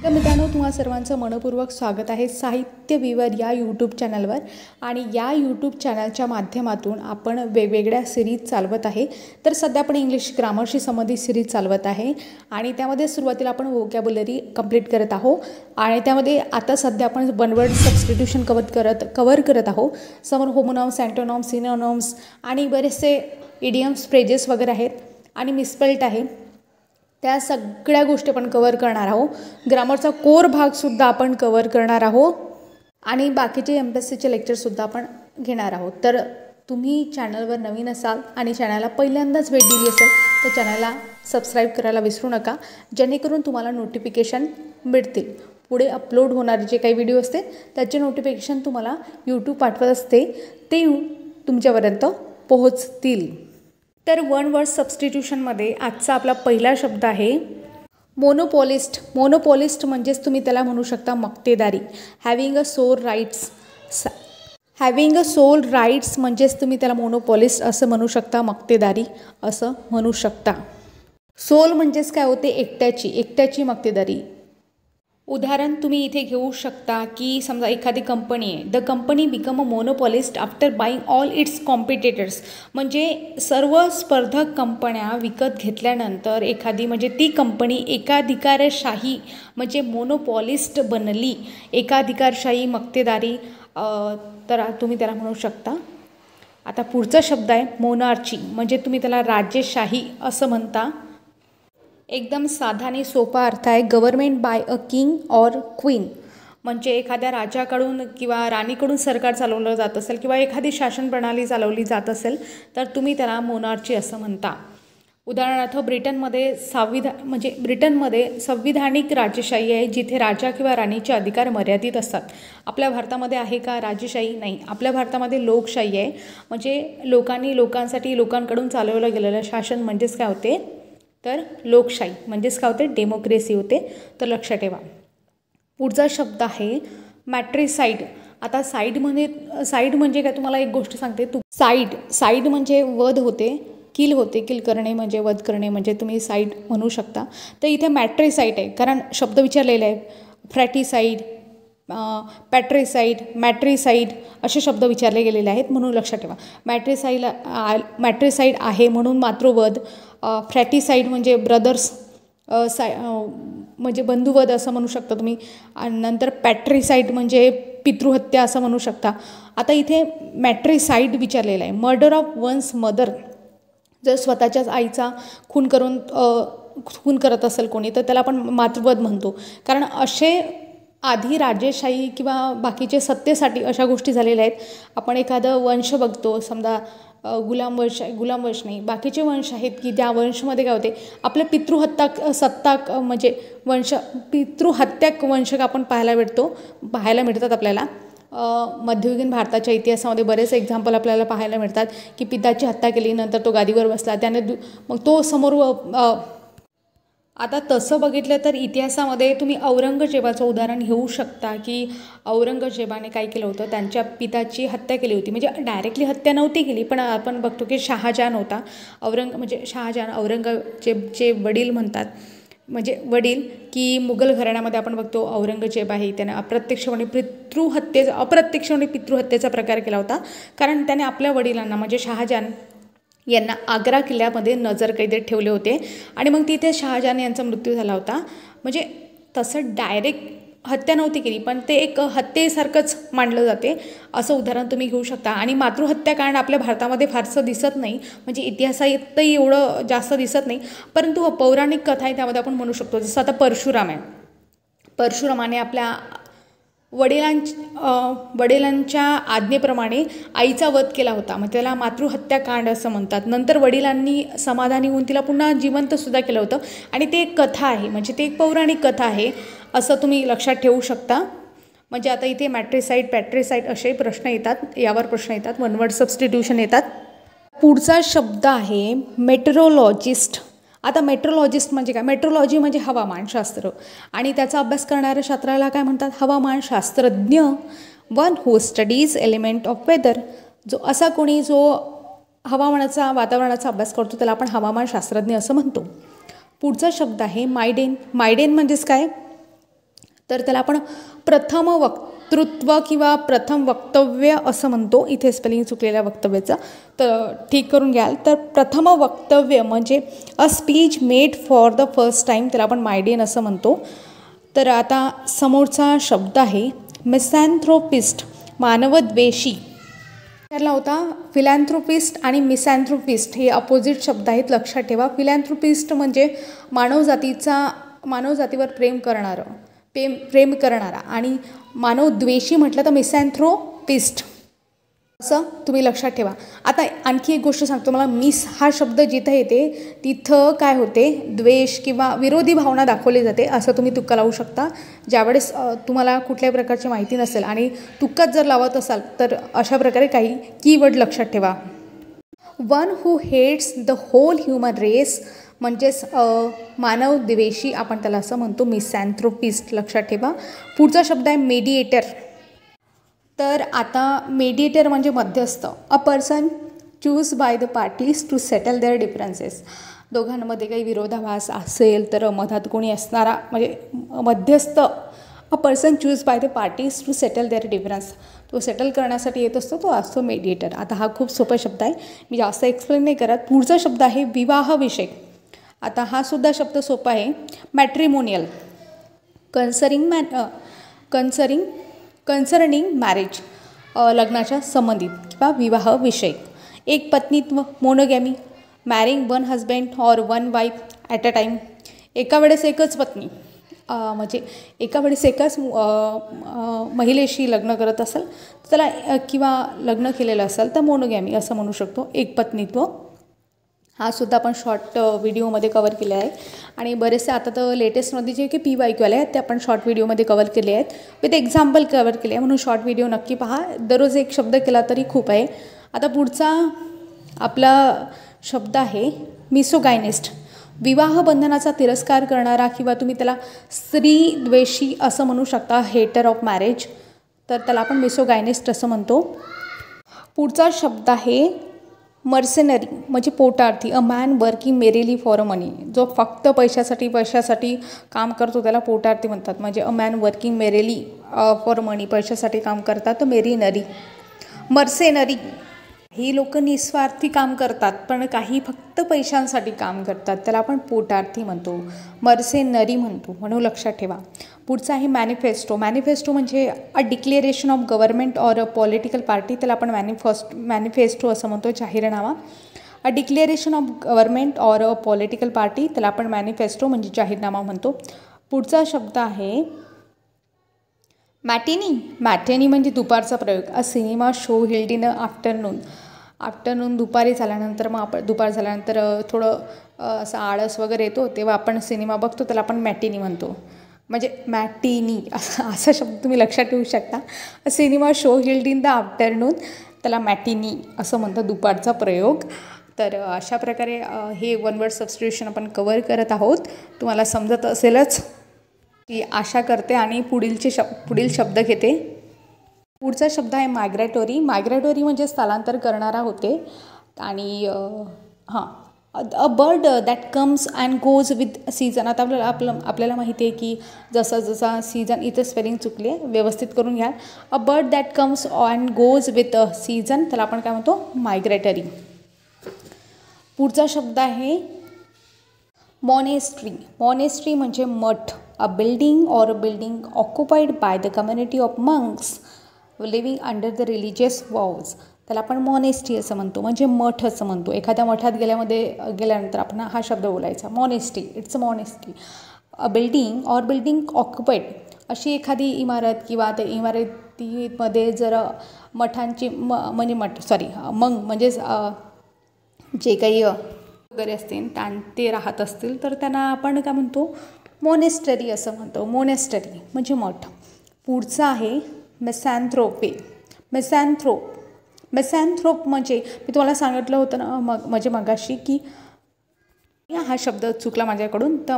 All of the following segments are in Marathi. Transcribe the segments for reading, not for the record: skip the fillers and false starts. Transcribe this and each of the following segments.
तर मित्रांनो, तुम्हा सर्वांचं मनपूर्वक स्वागत आहे साहित्य विवर या यूट्यूब चॅनलवर. आणि या यूट्यूब चॅनलच्या माध्यमातून आपण वेगवेगळ्या सिरीज चालवत आहे. तर सध्या आपण इंग्लिश ग्रामरशी संबंधित सिरीज चालवत आहे आणि त्यामध्ये सुरुवातीला आपण वोकॅब्युलरी कंप्लीट करत आहोत आणि त्यामध्ये आता सध्या आपण वन वर्ड सबस्टिट्यूशन कवर करत आहोत. समोर होमोनॉम्स, अँटोनॉम्स, सिनोनॉम्स आणि बरेचसे इडियम्स, फ्रेजेस वगैरे आहेत आणि मिसस्पेल्ट आहे. त्या सगळ्या गोष्टी आपण कवर करणार आहोत. ग्रामरचा कोर भागसुद्धा आपण कवर करणार आहोत आणि बाकीचे MPSCचे लेक्चरसुद्धा आपण घेणार आहोत. तर तुम्ही चॅनलवर नवीन असाल आणि चॅनलला पहिल्यांदाच भेट दिली असेल तर चॅनलला सबस्क्राईब करायला विसरू नका, जेणेकरून तुम्हाला नोटिफिकेशन मिळतील. पुढे अपलोड होणारे जे काही व्हिडिओ असते त्याचे नोटिफिकेशन तुम्हाला यूट्यूब पाठवत असते, ते तुमच्यापर्यंत पोहोचतील. तर वन वर्ड सबस्टिट्यूशनमध्ये आजचा आपला पहिला शब्द आहे मोनोपॉलिस्ट. मोनोपॉलिस्ट म्हणजेच तुम्ही त्याला म्हणू शकता मक्तेदारी. हॅविंग अ सोल राईट्स म्हणजेच तुम्ही त्याला मोनोपॉलिस्ट असं म्हणू शकता, मक्तेदारी असं म्हणू शकता. सोल म्हणजेच काय होते, एकट्याची मक्तेदारी. उदाहरण तुम्ही इथे घेऊ शकता की समजा एखादी कंपनी आहे, the company become a monopolist after buying all its competitors. म्हणजे सर्व स्पर्धक कंपन्या विकत घेतल्यानंतर एखादी म्हणजे ती कंपनी एकाधिकारशाही म्हणजे मोनोपॉलिस्ट बनली. एकाधिकारशाही मक्तेदारी, तर तुम्ही त्याला म्हणू शकता. आता पुढचा शब्द आहे मोनार्ची. म्हणजे तुम्ही त्याला राज्यशाही असं म्हणता. एकदम साधा आणि सोपा अर्थ आहे government by a king or queen. म्हणजे एखाद्या राजाकडून किंवा राणीकडून सरकार चालवलं जात असेल किंवा एखादी शासन प्रणाली चालवली जात असेल तर तुम्ही त्याला मोनार्ची असं म्हणता. उदाहरणार्थ ब्रिटनमध्ये संविधानिक राजेशाही आहे, जिथे राजा किंवा राणीचे अधिकार मर्यादित असतात. आपल्या भारतामध्ये आहे का राजेशाही? नाही. आपल्या भारतामध्ये लोकशाही आहे. म्हणजे लोकांसाठी लोकांकडून चालवलं गेलेलं शासन म्हणजेच काय होते, तर लोकशाही म्हणजेच काय होते, डेमोक्रेसी होते. तर लक्षात ठेवा. पुढचा शब्द आहे मॅट्रिसाइड. आता साईड म्हणजे काय, तुम्हाला एक गोष्ट सांगते. साईड म्हणजे वध होते, किल करणे म्हणजे वध करणे, म्हणजे तुम्ही साईड म्हणू शकता. तर इथे मॅट्रिसाइड आहे कारण शब्द विचारलेले आहे. फ्रॅटिसाईड, मॅट्रिसाइड असे शब्द विचारले गेलेले आहेत, म्हणून लक्षात ठेवा. मॅट्रिसाइड आहे म्हणून मातृवध. फ्रॅटिसाईड म्हणजे ब्रदर्स म्हणजे बंधुवध असं म्हणू शकता तुम्ही. आणि नंतर पॅट्रिसाईड म्हणजे पितृहत्या असं म्हणू शकता. आता इथे मॅट्रिसाईड विचारलेला आहे. Murder of one's mother. जर स्वतःच्याच आईचा खून करत असेल कोणी तर त्याला आपण मातृवध म्हणतो. कारण असे आधी राजेशाही किंवा बाकीचे सत्तेसाठी अशा गोष्टी झालेल्या आहेत. आपण एखादं वंश बघतो, समजा गुलाम वंश नाही, बाकीचे वंश आहेत की त्या वंशमध्ये काय होते, आपले पितृहत्याक वंशक आपण पाहायला मिळतात आपल्याला. मध्ययुगीन भारताच्या इतिहासामध्ये बरेच एक्झाम्पल आपल्याला पाहायला मिळतात की पित्याची हत्या केली, नंतर तो गादीवर बसला, त्याने मग तो समोर. आता तसं बघितलं तर इतिहासामध्ये तुम्ही औरंगजेबाचं उदाहरण घेऊ शकता की औरंगजेबाने काय केलं होतं, त्यांच्या पिताची हत्या केली होती. म्हणजे डायरेक्टली हत्या नव्हती केली, पण आपण बघतो की शहाजहान होता. औरंगजेबचे वडील म्हणतात, म्हणजे वडील की मुघल घराण्यामध्ये आपण बघतो औरंगजेब आहे, त्याने अप्रत्यक्षपणे पितृहत्येचा प्रकार केला होता. कारण त्याने आपल्या वडिलांना म्हणजे शहाजहान यांना आग्रा किल्ल्यामध्ये नजरकैदेत ठेवले होते आणि मग तिथे शहाजहान यांचा मृत्यू झाला होता. म्हणजे तसं डायरेक्ट हत्या नव्हती केली, पण ते एक हत्येसारखंच मानलं जाते. असं उदाहरण तुम्ही घेऊ शकता. आणि मातृहत्याकांड आपल्या भारतामध्ये फारसं दिसत नाही, म्हणजे इतिहासातही एवढं जास्त दिसत नाही, परंतु पौराणिक कथा आहे त्यामध्ये आपण म्हणू शकतो. जसं आता परशुराम आहे. परशुरामाने आपल्या वडिलांच्या आज्ञेप्रमाणे आईचा वध केला होता, मग त्याला मातृहत्याकांड असं म्हणतात. नंतर वडिलांनी समाधानी होऊन तिला पुन्हा जिवंतसुद्धा केलं होतं आणि ते एक कथा आहे, म्हणजे ते एक पौराणिक कथा आहे असं तुम्ही लक्षात ठेवू शकता. म्हणजे आता इथे पॅट्रिसाइड असे प्रश्न येतात, यावर प्रश्न येतात, वन वर्ड सबस्टिट्यूशन येतात. पुढचा शब्द आहे मेट्रोलॉजिस्ट. आता मेट्रोलॉजिस्ट म्हणजे काय, मेट्रोलॉजी म्हणजे हवामानशास्त्र आणि त्याचा अभ्यास करणाऱ्या शास्त्राला काय म्हणतात, हवामानशास्त्रज्ञ. One who studies element of weather. जो वातावरणाचा अभ्यास करतो त्याला आपण हवामानशास्त्रज्ञ असं म्हणतो. पुढचा शब्द आहे मायडेन. मायडेन म्हणजेच काय, तर त्याला आपण प्रथम वक्तृत्व किंवा प्रथम वक्तव्य असं म्हणतो. इथे स्पेलिंग चुकलेल्या वक्तव्याचं तर ठीक करून घ्याल. तर प्रथम वक्तव्य म्हणजे a speech made for the first time, त्याला आपण मायडेन असं म्हणतो. तर आता समोरचा शब्द आहे मिसॅन्थ्रोपिस्ट, मानवद्वेषी. त्याला होता फिलॅन्थ्रोपिस्ट आणि मिसॅन्थ्रोपिस्ट हे अपोजिट शब्द आहेत, लक्षात ठेवा. फिलॅन्थ्रोपिस्ट म्हणजे मानवजातीवर प्रेम करणारा आणि मानवद्वेषी म्हटलं तर मिसॅन्थ्रोपिस्ट असं तुम्ही लक्षात ठेवा. आता आणखी एक गोष्ट सांगतो. मला मिस हा शब्द जिथं येते तिथं काय होते, द्वेष किंवा विरोधी भावना दाखवली जाते असं तुम्ही तुक्का लावू शकता. ज्यावेळेस तुम्हाला कुठल्याही प्रकारची माहिती नसेल आणि तुक्काच जर लावत असाल तर अशा प्रकारे काही कीवर्ड लक्षात ठेवा. One who hates the whole human race म्हणजेच मानवद्वेषी आपण त्याला असं म्हणतो, मिसॅन्थ्रोपिस्ट, लक्षात ठेवा. पुढचा शब्द आहे मेडिएटर. तर आता मेडिएटर म्हणजे मध्यस्थ. A person choose by the parties to settle their differences. दोघांमध्ये काही विरोधाभास असेल तर मधात कोणी असणारा म्हणजे मध्यस्थ. A person choose by the parties to settle their difference, तो सेटल करण्यासाठी येत असतो, तो असतो मेडिएटर. आता हा खूप सोपा शब्द आहे, मी जास्त एक्सप्लेन नाही करत. पुढचा शब्द आहे विवाहविषयक. आता हा सुद्धा शब्द सोपा आहे, मॅट्रिमोनियल. कन्सर्निंग मॅरेज, लग्नाच्या संबंधित किंवा विवाहविषयक. एक पत्नीत्व, monogamy, marrying one husband or one wife at a time. एका वेळेस एकच पत्नी म्हणजे एका वेळेस एकाच महिलेशी लग्न करत असेल त्याला किंवा लग्न केलेलं असेल तर मोनोगॅमी असं म्हणू शकतो, एक पत्नीत्व. हा सुद्धा आपण शॉर्ट व्हिडिओमध्ये कवर केले आहे आणि बरेचसे आता तर लेटेस्टमध्ये जे की PYQ आले आहेत ते आपण शॉर्ट व्हिडिओमध्ये कवर केले आहेत, विथ एक्झाम्पल कवर केले आहे. म्हणून शॉर्ट व्हिडिओ नक्की पहा. दररोज एक शब्द केला तरी खूप आहे. आता पुढचा आपला शब्द आहे मिसोगायनिस्ट. विवाह बंधनाचा तिरस्कार करणारा किंवा तुम्ही त्याला स्त्रीद्वेषी असं म्हणू शकता, हेटर ऑफ मॅरेज. तर त्याला आपण मिसोगायनिस्ट असं म्हणतो. पुढचा शब्द आहे मर्सेनरी म्हणजे पोटार्थी. A man working merely for a money, जो फक्त पैशासाठी काम करतो त्याला पोटार्थी म्हणतात. म्हणजे a man working merely for money, पैशासाठी काम करतात तर मेरीनरी. मर्सेनरी ही लोक निस्वार्थी काम करतात पण काही फक्त पैशांसाठी काम करतात, त्याला आपण पोटार्थी म्हणतो, मर्सेनरी म्हणतो, म्हणून लक्षात ठेवा. पुढचा आहे मॅनिफेस्टो. मॅनिफेस्टो म्हणजे a declaration of government or a political party, त्याला आपण मॅनिफेस्टो असं म्हणतो, जाहीरनामा. A declaration of government or a political party, त्याला आपण मॅनिफेस्टो म्हणजे जाहीरनामा म्हणतो. पुढचा शब्द आहे मॅटेनी म्हणजे दुपारचा प्रयोग. अ cinema show healed in afternoon दुपारी झाल्यानंतर, मग आपण दुपार झाल्यानंतर थोडं असं आळस वगैरे येतो तेव्हा आपण सिनेमा बघतो, त्याला आपण मॅटिनी म्हणतो. म्हणजे मॅटिनी असा शब्द तुम्ही लक्षात ठेवू शकता. Cinema show healed in the afternoon, त्याला मॅटिनी असं म्हणतात, दुपारचा प्रयोग. तर अशा प्रकारे हे वन वर्ड सबस्टिट्यूशन आपण कवर करत आहोत. तुम्हाला समजत असेलच की आशा करते आणि पुढील शब्द घेते. पुढचा शब्द आहे मायग्रेटोरी. मायग्रेटोरी म्हणजे स्थलांतर करणारा होते. आणि a bird that comes and goes with season. आता आपल्याला माहिती आहे की जसा सीझन, इथं स्पेलिंग चुकले, व्यवस्थित करून घ्या. A bird that comes and goes with season, त्याला आपण काय म्हणतो, मायग्रेटरी. पुढचा शब्द आहे मॉनेस्ट्री. मॉनेस्ट्री म्हणजे मठ. A building or a building occupied by the community of monks living under the religious vows, त्याला आपण मॉनेस्ट्री असं म्हणतो, म्हणजे मठ असं म्हणतो. एखाद्या मठात गेल्यानंतर आपण हा शब्द बोलायचा, monastery. It's a monastery. A building or building occupied, अशी एखादी इमारत किंवा त्या इमारतीमध्ये जर मठांची मंग म्हणजेच जे काही वगैरे असतील ते राहत असतील तर त्यांना आपण काय म्हणतो, मॉनेस्टरी असं म्हणतो. मॉनेस्टरी म्हणजे मठ. पुढचा आहे मिसॅन्थ्रोपी. मिसॅन्थ्रोप म्हणजे मी तुम्हाला सांगितलं होतं ना म्हणजे मगाशी की हा शब्द चुकला माझ्याकडून, तर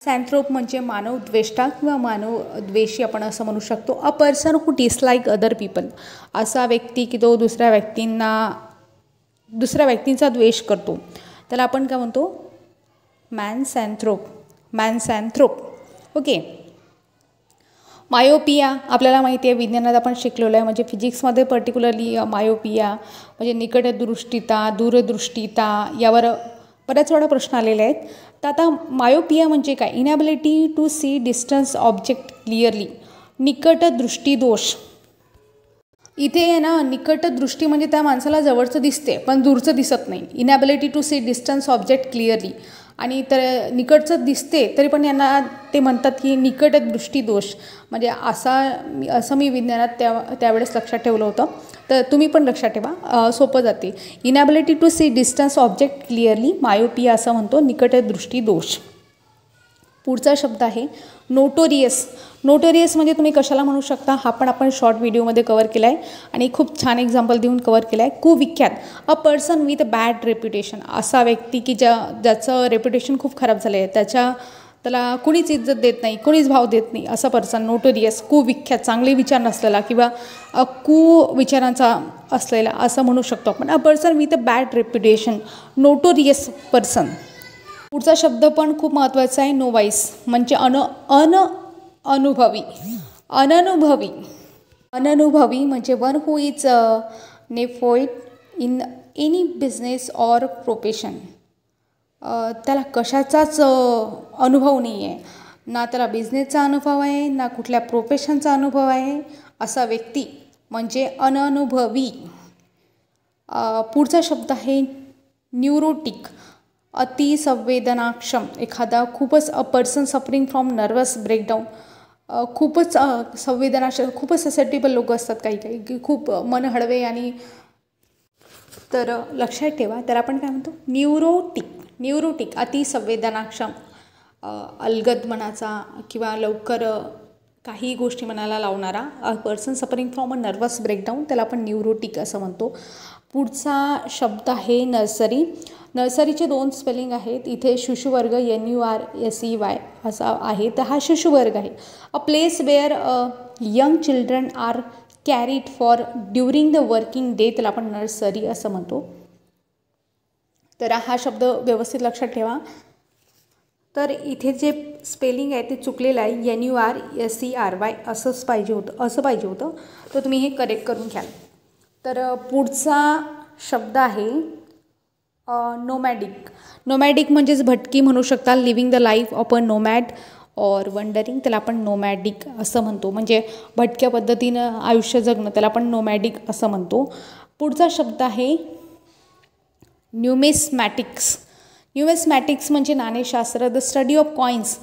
सॅन्थ्रोप म्हणजे मानवद्वेष्टा किंवा मानवद्वेषी आपण असं म्हणू शकतो. A person who dislike other people, असा व्यक्ती की तो दुसऱ्या व्यक्तींचा द्वेष करतो, त्याला आपण काय म्हणतो, मॅनसॅन्थ्रोप. ओके. मायोपिया आपल्याला माहिती आहे, विज्ञानात आपण शिकलेलो आहे, म्हणजे फिजिक्समध्ये पर्टिक्युलरली मायोपिया म्हणजे निकटदृष्टिता, दूरदृष्टिता यावर बऱ्याच वेळा प्रश्न आलेले आहेत. तर आता मायोपिया म्हणजे काय? Inability to see distance object clearly, निकटदृष्टीदोष. इथे आहे ना, निकटदृष्टी म्हणजे त्या माणसाला जवळचं दिसते पण दूरचं दिसत नाही. Inability to see distance object clearly, आणि तर निकटचं दिसते तरी पण यांना ते म्हणतात की निकटदृष्टी दोष. म्हणजे असं मी विज्ञानात त्यावेळेस लक्षात ठेवलं होतं, तर तुम्ही पण लक्षात ठेवा, सोपं जाते. Inability to see distance object clearly, myopia असं म्हणतो, निकटदृष्टी दोष. पुढचा शब्द आहे नोटोरियस. नोटोरियस म्हणजे तुम्ही कशाला म्हणू शकता, हा पण आपण शॉर्ट व्हिडिओमध्ये कवर केला आहे आणि खूप छान एक्झाम्पल देऊन कवर केला आहे. कुविख्यात, a person with bad reputation, असा व्यक्ती की ज्याचं रेप्युटेशन खूप खराब झालं आहे, त्याला कुणीच इज्जत देत नाही, कुणीच भाव देत नाही, असा पर्सन नोटोरियस. कुविख्यात, चांगले विचार नसलेला किंवा विचारांचा असलेला असं म्हणू शकतो आपण. अ person with a bad reputation, notorious person. पुढचा शब्द पण खूप महत्त्वाचा आहे, नोवाईस म्हणजे अनुभवी. अननुभवी म्हणजे one who is neophyte in any business or profession. त्याला कशाचाच अनुभव नाही आहे, ना त्याला बिझनेसचा अनुभव आहे ना कुठल्या प्रोफेशनचा अनुभव आहे, असा व्यक्ती म्हणजे अननुभवी. पुढचा शब्द आहे न्यूरोटिक, अतिसंवेदनाक्षम. एखादा खूपच a person suffering from nervous breakdown, खूपच संवेदनाक्षम, खूपच ससेप्टेबल लोक असतात काही की खूप मन हळवे, आणि तर लक्षात ठेवा त्याला आपण काय म्हणतो, न्यूरोटिक अतिसंवेदनाक्षम. अलगद मनाचा किंवा लवकर काही गोष्टी मनाला लावणारा, a person suffering from a nervous breakdown, त्याला आपण न्यूरोटिक असं म्हणतो. पुढचा शब्द आहे नर्सरी. नर्सरीचे 2 स्पेलिंग आहेत इथे. शिशुवर्ग NURSEY असा आहे, तर हा शिशुवर्ग आहे. A place where young children are cared for during the working day, त्याला आपण नर्सरी असं म्हणतो. तर हा शब्द व्यवस्थित लक्षात ठेवा. तर इथे जे स्पेलिंग आहे ते चुकलेलं आहे, NURSERY असं पाहिजे होतं, तर तुम्ही हे करेक्ट करून घ्याल. तर पुढचा शब्द आहे नोमॅडिक म्हणजेच भटकी म्हणू शकता. Living the life of a nomad or wondering, त्याला आपण नोमॅडिक असं म्हणतो. म्हणजे भटक्या पद्धतीनं आयुष्य जगणं, त्याला आपण नोमॅडिक असं म्हणतो. पुढचा शब्द आहे न्यूमिस्मॅटिक्स. न्यूमिस्मॅटिक्स म्हणजे नाणेशास्त्र. द स्टडी ऑफ कॉइन्स,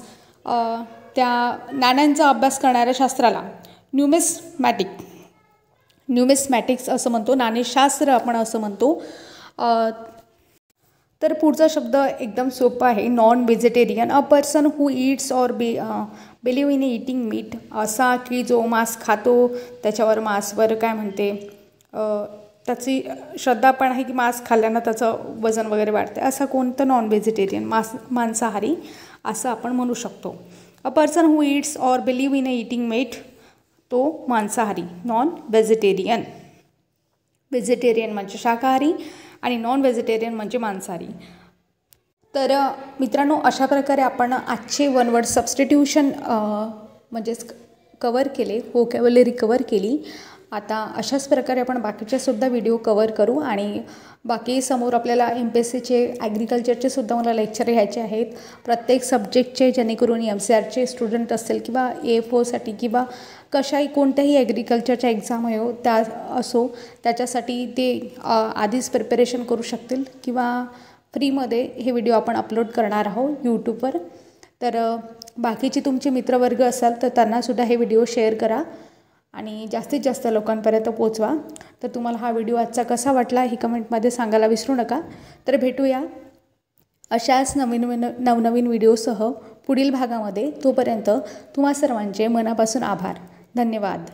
त्या नाण्यांचा अभ्यास करणाऱ्या शास्त्राला न्यूमिस्मॅटिक्स असं म्हणतो. नाणेशास्त्र आपण असं म्हणतो. तर पुढचा शब्द एकदम सोपा आहे, non vegetarian. A person who Yeats or believe in eating meat, असा की जो मांस खातो, त्याच्यावर मांसवर काय म्हणते, त्याची श्रद्धा पण आहे की मांस खाल्ल्यानं त्याचं वजन वगैरे वाढते, असा कोणतं नॉन व्हेजिटेरियन, मांसाहारी असं आपण म्हणू शकतो. A person who Yeats or believe in eating meat, तो मांसाहारी, नॉन व्हेजिटेरियन. व्हेजिटेरियन म्हणजे शाकाहारी आणि नॉन व्हेजिटेरियन म्हणजे मांसाहारी. तर मित्रांनो, अशा प्रकारे आपण आजचे वन वर्ड सबस्टिट्यूशन म्हणजेच कवर केले, व्होकॅब्युलरी कवर केली. आता अशाच प्रकारे आपण बाकीचेसुद्धा व्हिडिओ कवर करू, आणि बाकी समोर आपल्याला MPSCचे ॲग्रिकल्चरचे सुद्धा मला लेक्चर घ्यायचे आहेत, प्रत्येक सब्जेक्टचे, जेणेकरून MCRचे स्टुडंट असतील किंवा AFOसाठी किंवा कोणत्याही ॲग्रिकल्चरच्या एक्झाम त्याच्यासाठी ते आधीच प्रिपरेशन करू शकतील, किंवा फ्रीमध्ये हे व्हिडिओ आपण अपलोड करणार आहोत यूट्यूबवर. तर बाकीचे तुमचे मित्रवर्ग असाल तर त्यांनासुद्धा हे व्हिडिओ शेअर करा आणि जास्तीत जास्त लोकांपर्यंत पोचवा. तर तुम्हाला हा व्हिडिओ आजचा कसा वाटला हे कमेंटमध्ये सांगायला विसरू नका. तर भेटूया अशाच नवनवीन व्हिडिओसह पुढील भागामध्ये. तोपर्यंत तुम्हा सर्वांचे मनापासून आभार. धन्यवाद.